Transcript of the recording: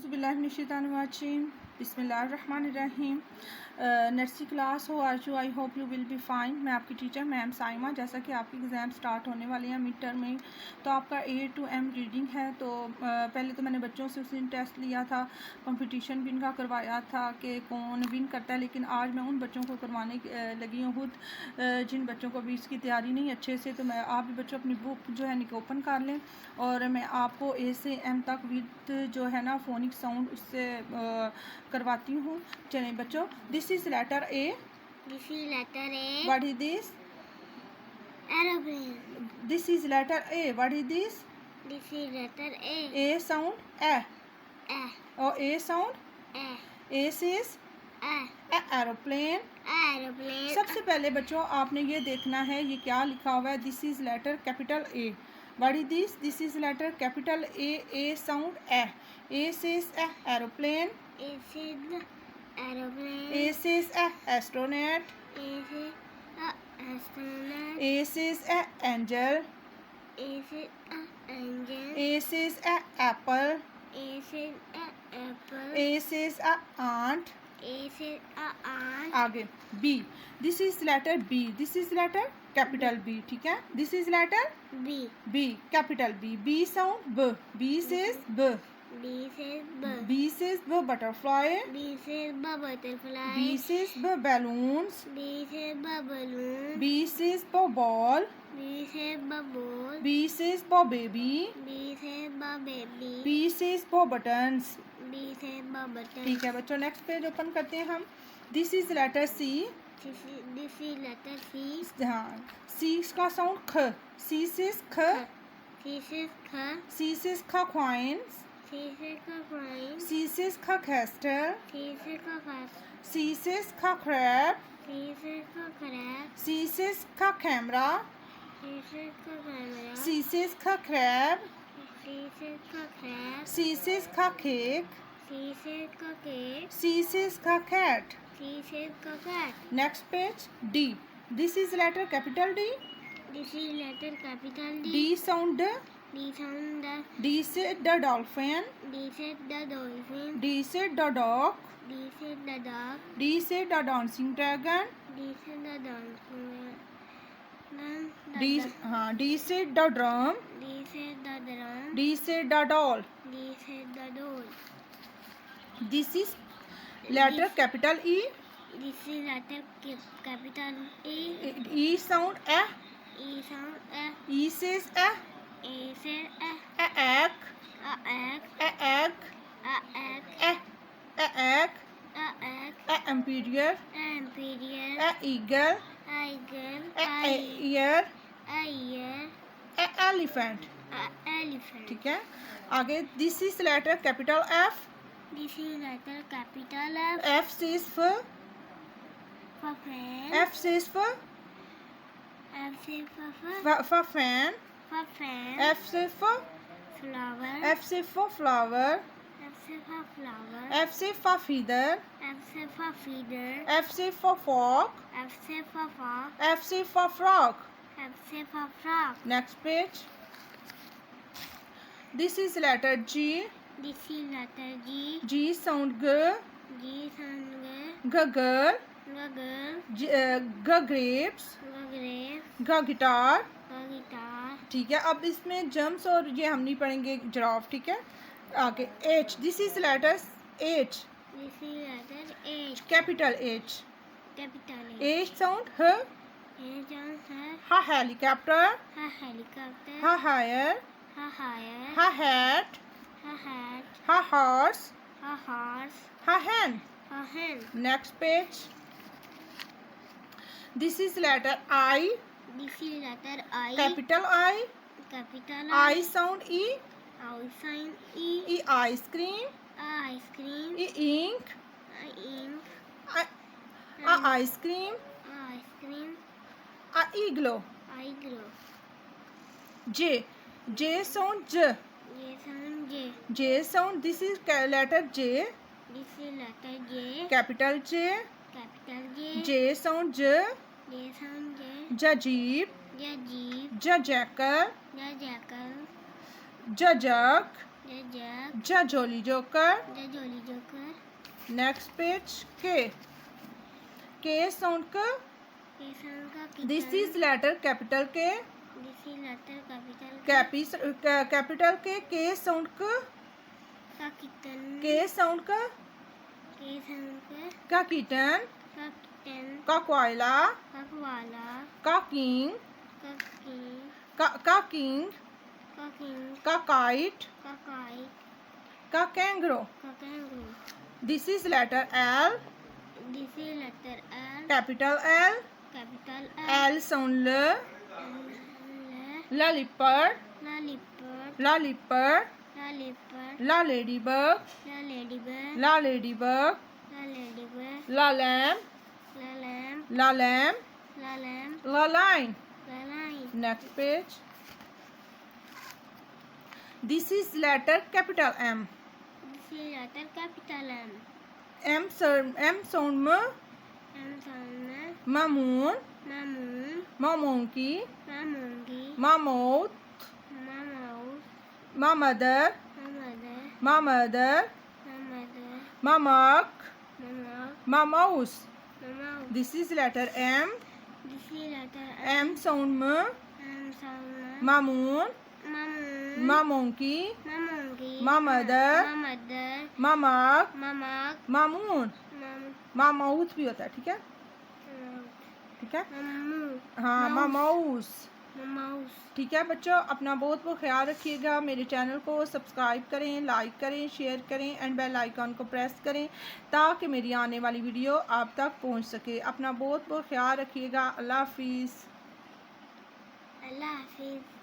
Auzubillahiminash-shaytanir-rajim. बिस्मिल्लाहिर्रहमानिर्रहीम। Nursery class हो आज I hope you will be fine. मैं आपकी टीचर मैम साइमा। जैसा कि आपके एग्ज़ाम स्टार्ट होने वाले हैं मिड टर्म में, तो आपका A to M रीडिंग है। तो पहले तो मैंने बच्चों से उस दिन टेस्ट लिया था, कंपटीशन भी इनका करवाया था कि कौन विन करता है। लेकिन आज मैं उन बच्चों को करवाने लगी हूँ खुद, जिन बच्चों को भी इसकी तैयारी नहीं अच्छे से। तो मैं आप भी बच्चों अपनी बुक जो है ओपन कर लें और मैं आपको A से M तक विद जो है ना फोनिक्स साउंड उससे करवाती हूँ। चलें बच्चों, this is letter A. This is letter A. What is this? Aeroplane. This is letter A. What is this? This is letter A. A sound A A. और A sound A. A says A. Aeroplane. Aeroplane. सबसे पहले बच्चों आपने ये देखना है ये क्या लिखा हुआ है। This is letter capital A. What is this? This is letter capital A sound A says aeroplane. A is aeroplane. A says astronaut. A is astronaut. A says angel. A is angel. A says apple. A is apple. A says aunt. A is aunt. आगे B. This is letter B. This is letter capital B. ठीक है, this is letter B. capital B. B sound B. B says B. B says B. B says B butterfly. B says B butterfly. B says B balloons. B says B balloon. B says B ball. B says B ball. B says B baby. B says B baby. B says B buttons. B says B button. ठीक है बच्चों, next page open करते हैं हम। This is letter C. This is letter C. हाँ, सी का sound ख। सी says ख। C says K. C says ख coins. C says coin. C says ख castor. C says cock. C says ख crab. C says crab. C says ख camera. C says camera. C says ख crab. C says crab. C says ख cake. C says cake. C says ख cat. C says cat. Next page D. This is letter capital D. This is letter capital D. D sound D sound the. D से the dolphin. D said the dolphin. D से the dog. D said the dog. D से the dancing dragon. D said the donkey. D हाँ, D से the drum. D said the drum. D से the doll. D said the doll. This is letter capital E. This is letter capital E. E sound A. E sound A. E says A. A said A. egg Egg. egg Egg. egg Egg. imperial Imperial. eagle Eagle. ear Ear. elephant। Elephant. ठीक है, आगे this is letter capital F. This is letter capital F. F says for। For friend. F says for F says for for fan। for fan. F says for Flower. F says for flower। F says for flower. F says for feather। F says for feeder. F says for fork। F says for fork. F says for frog। F says for frog. Next page. This is letter G. This is letter G. G sound G। G sound G. G girl। Girl. G grapes। Grape. G guitar। Guitar. ठीक है, अब इसमें germs और ये हम नहीं पढ़ेंगे, giraffe. ठीक है, आगे H। This is letter H। This is letter H. कैपिटल H। Capital H. H sound H। H sound her. Ha helicopter। Her helicopter. Ha hire। Her hire. Ha hat। Her hat. Ha horse। Her horse. Ha hen। Her hen. Next page. This is letter I। This is letter I. Capital I। Capital I sound E। I sign E. E ice cream। Ice cream. E ink। Ink. Ice cream। Ice cream. Igloo। I grow. J। J sound J। J sound J. J sound, this is letter J। This is letter J. Capital J। Capital J. J sound J। J sound J. J jeep। J jeep. J jackal। J jackal. J jug। jug, J jolly joker. the jolly joker, Next page K. K sound ka. किसान का kitchen, This is letter capital K. this is letter Capital K. K sound ka. का kitchen, K sound ka. किसान Ka kitten. का kitchen, Ka koala. का koala, Ka king. का king, Ka king. का king, Ka kite. का kite, Ka kangaroo. का kangaroo. This is letter L. This is letter L, Capital L. capital L, L sound L. L, Lollipop. lollipop, Lollipop. lollipop, La ladybug. la ladybug, La ladybug. la ladybug, La lamb. la lamb, La lamb. la lamb, La lion. la lion. Next page. This is letter capital M. This is letter capital M. M sound M. M sound Mamoon. mamoon, Ma monkey. monkey, Ma mouse. mouse, Ma mother. mother, Ma mother. mother, Ma mug. mama, Ma mouse. mouse. This is letter M. This is letter M sound M sound Mamoon. mamoon, Ma monkey. monkey, Ma mother. mother, Ma mug. mama, Ma moon. Ma mouse भी होता है, ठीक है, ठीक है, हाँ, ma mouse. mouse. ठीक है बच्चों, अपना बहुत बहुत ख्याल रखिएगा। मेरे चैनल को सब्सक्राइब करें, लाइक करें, शेयर करें एंड बेल आइकॉन को प्रेस करें ताकि मेरी आने वाली वीडियो आप तक पहुंच सके। अपना बहुत बहुत ख्याल रखिएगा। अल्लाह हाफिज़। Allah Hafiz.